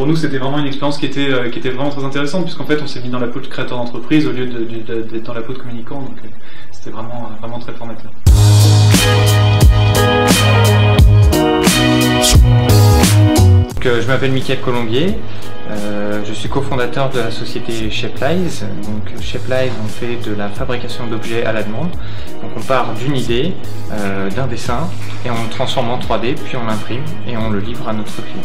pour nous, c'était vraiment une expérience qui était vraiment très intéressante, puisqu'en fait, on s'est mis dans la peau de créateur d'entreprise au lieu d'être dans la peau de communicant, donc c'était vraiment très formateur. Je m'appelle Mickaël Colombier, je suis cofondateur de la société Shapelize. Donc Shapelize, on fait de la fabrication d'objets à la demande. Donc on part d'une idée, d'un dessin, et on le transforme en 3D, puis on l'imprime et on le livre à notre client.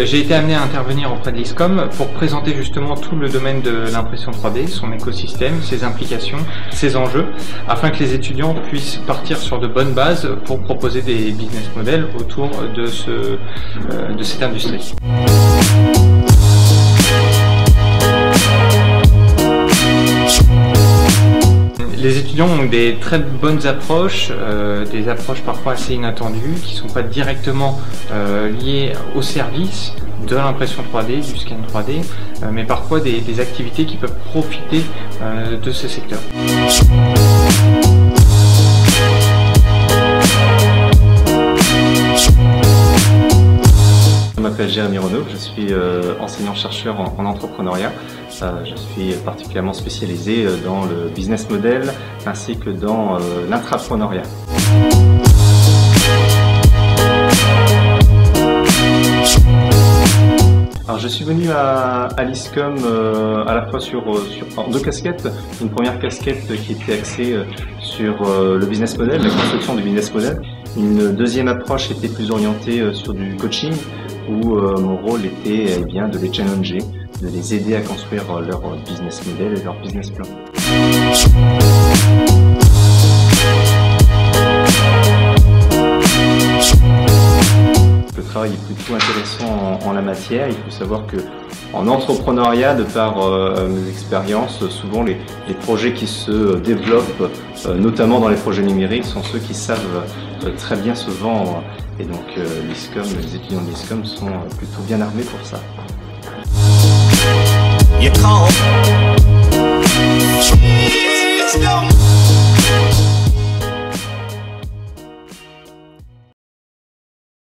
J'ai été amené à intervenir auprès de l'ISCOM pour présenter justement tout le domaine de l'impression 3D, son écosystème, ses implications, ses enjeux, afin que les étudiants puissent partir sur de bonnes bases pour proposer des business models autour de cette industrie. Les étudiants ont des très bonnes approches, des approches parfois assez inattendues, qui ne sont pas directement liées au service de l'impression 3D, du scan 3D, mais parfois des activités qui peuvent profiter de ce secteur. Je m'appelle Jérémy Renaud, je suis enseignant-chercheur en entrepreneuriat. Je suis particulièrement spécialisé dans le business model ainsi que dans l'intrapreneuriat. Alors, je suis venu à l'ISCOM à la fois en deux casquettes. Une première casquette qui était axée sur le business model, la construction du business model. Une deuxième approche était plus orientée sur du coaching, où mon rôle était bien de les challenger, de les aider à construire leur business model et leur business plan. Le travail est plutôt intéressant en la matière. Il faut savoir que en entrepreneuriat, de par mes expériences, souvent les projets qui se développent, notamment dans les projets numériques, sont ceux qui savent très bien se vendre. Et donc les étudiants de l'ISCOM sont plutôt bien armés pour ça.